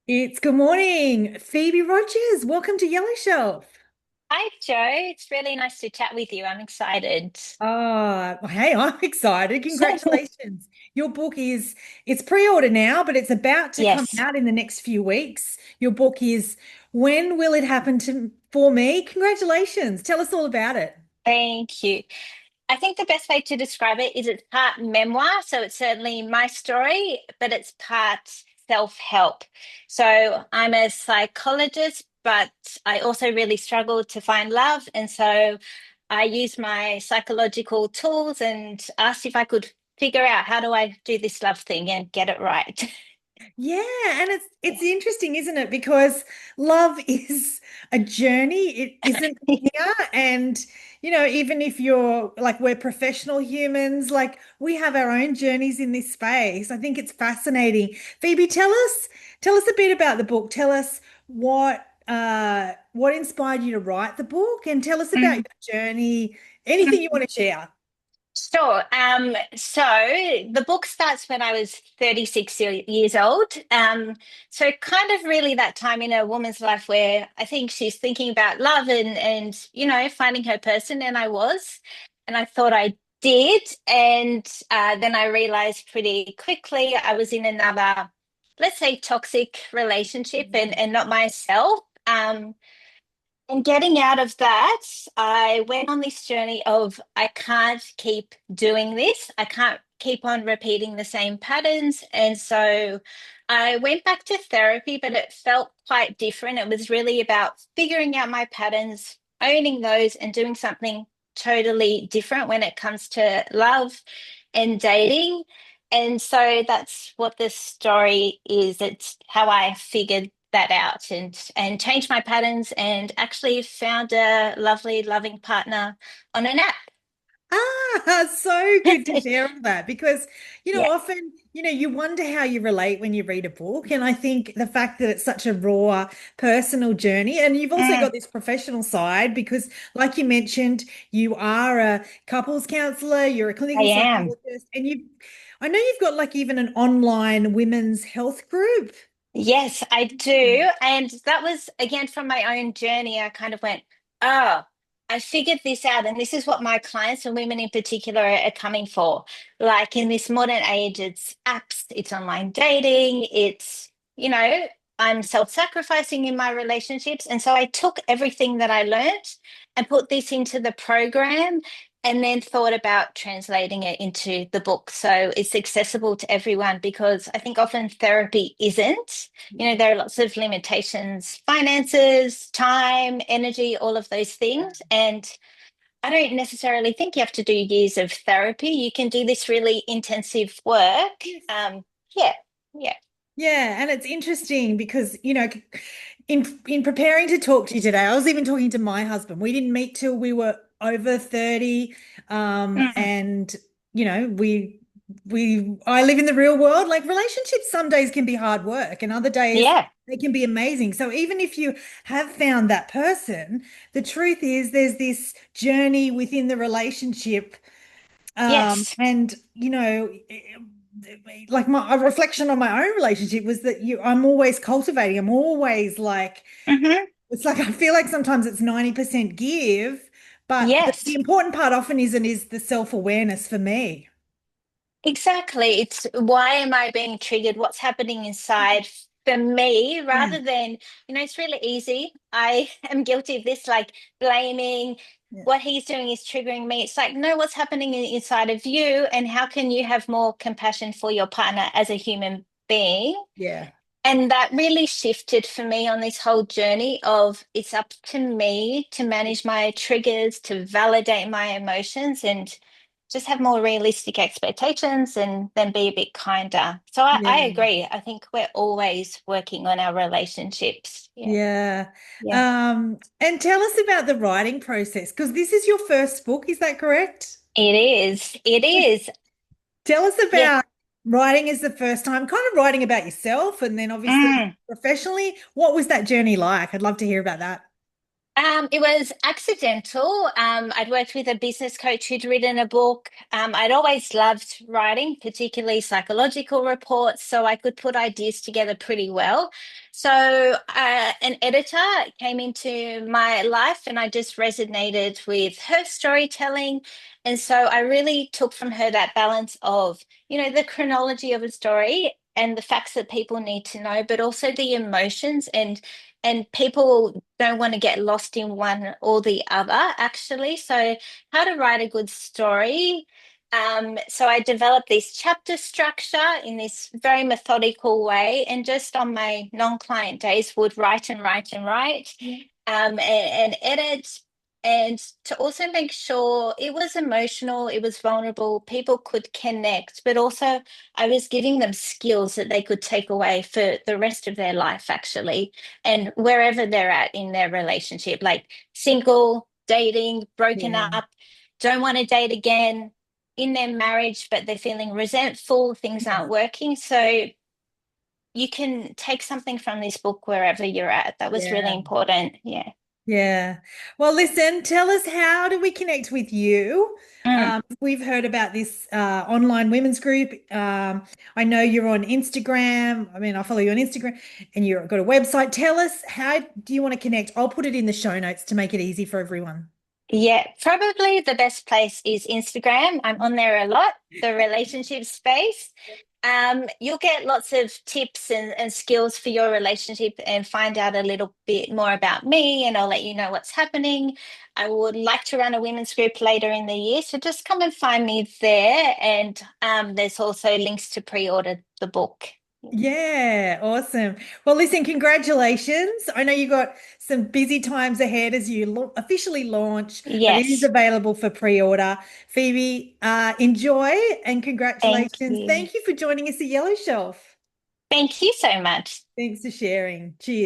It's good morning, Phoebe Rogers. Welcome to Yellow Shelf. Hi, Joe. It's really nice to chat with you. I'm excited. Hey, I'm excited. Congratulations. Your book is it's pre-order now, but it's about to come Yes, out in the next few weeks. Your book is When Will It Happen to For Me? Congratulations. Tell us all about it. thank you. I think the best way to describe it is it's part memoir, so it's certainly my story, but it's part self-help. So I'm a psychologist, but I also really struggled to find love. And so I used my psychological tools and asked if I could figure out how do I do this love thing and get it right. Yeah, and it's interesting, isn't it? Because love is a journey. It isn't linear. And even if you're like we're professional humans, like we have our own journeys in this space. I think it's fascinating. Phoebe, tell us a bit about the book. Tell us what inspired you to write the book and tell us about your journey. Anything you want to share. Sure. So the book starts when I was 36 years old. So kind of really that time in a woman's life where I think she's thinking about love and finding her person, and I was, and I thought I did, and then I realized pretty quickly I was in another, let's say, toxic relationship and not myself. And getting out of that, I went on this journey of I can't keep doing this. I can't keep on repeating the same patterns. And so I went back to therapy, but it felt quite different. It was really about figuring out my patterns, owning those, and doing something totally different when it comes to love and dating. And so that's what this story is. It's how I figured that out and changed my patterns and actually found a lovely, loving partner on an app. So good to share all that because, Yeah. often, you wonder how you relate when you read a book. And I think the fact that it's such a raw personal journey, and you've also Mm, got this professional side because, like you mentioned, you are a couples counselor, you're a I clinical am. psychologist, and I know you've got like even an online women's health group. Yes, I do. And that was again from my own journey. I kind of went, oh, I figured this out. And this is what my clients and women in particular are coming for. Like in this modern age, it's apps, it's online dating, it's, I'm self-sacrificing in my relationships. And so I took everything that I learned and put this into the program and then thought about translating it into the book so it's accessible to everyone because I think often therapy isn't. There are lots of limitations, finances, time, energy, all of those things. And I don't necessarily think you have to do years of therapy. You can do this really intensive work. Yes. Yeah, yeah. Yeah, and it's interesting because, in preparing to talk to you today, I was even talking to my husband. We didn't meet till we were over 30. Mm, And we I live in the real world. Like relationships some days can be hard work and other days yeah, they can be amazing. So even if you have found that person, the truth is there's this journey within the relationship yes. and like a reflection on my own relationship was that I'm always cultivating. I'm always like, Hmm. it's like I feel like sometimes it's 90% give, but the Yes. important part often is the self-awareness for me. Exactly. It's why am I being triggered? What's happening inside for me Yeah. rather than, it's really easy. I am guilty of this, like blaming Yeah. what he's doing is triggering me. It's like, no, what's happening inside of you? And how can you have more compassion for your partner as a human being? Yeah. And that really shifted for me on this whole journey of it's up to me to manage my triggers, to validate my emotions, and just have more realistic expectations and then be a bit kinder. So I Yeah. agree. I think we're always working on our relationships. Yeah. Yeah. Yeah. And tell us about the writing process because this is your first book, is that correct? It is. It is. Tell us Yeah. about writing as the first time, kind of writing about yourself and then obviously Mm. professionally. What was that journey like? I'd love to hear about that. It was accidental. I'd worked with a business coach who'd written a book. I'd always loved writing, particularly psychological reports, so I could put ideas together pretty well. So, an editor came into my life, and I just resonated with her storytelling. And so I really took from her that balance of, the chronology of a story and the facts that people need to know, but also the emotions and people don't want to get lost in one or the other, actually. So, how to write a good story. So, I developed this chapter structure in this very methodical way, and just on my non-client days, would write and write and write, and edit. And to also make sure it was emotional, it was vulnerable, people could connect, but also I was giving them skills that they could take away for the rest of their life, actually, and wherever they're at in their relationship, like single, dating, broken Yeah. up, don't want to date again, in their marriage, but they're feeling resentful, things aren't working. So you can take something from this book wherever you're at. That was really Yeah. important. Yeah. Yeah. Well, listen, tell us, how do we connect with you? Mm. We've heard about this online women's group. I know you're on Instagram. I mean, I follow you on Instagram and you've got a website. Tell us, how do you want to connect? I'll put it in the show notes to make it easy for everyone. Yeah, probably the best place is Instagram. I'm on there a lot, the relationship space. You'll get lots of tips and skills for your relationship and find out a little bit more about me, and I'll let you know what's happening. I would like to run a women's group later in the year, so just come and find me there. And there's also links to pre-order the book. Yeah, awesome. Well, listen, congratulations. I know you got some busy times ahead as you officially launch, but it is Yes, available for pre-order. Phoebe, enjoy and thank congratulations. you. Thank you for joining us at Yellow Shelf. Thank you so much. Thanks for sharing. Cheers.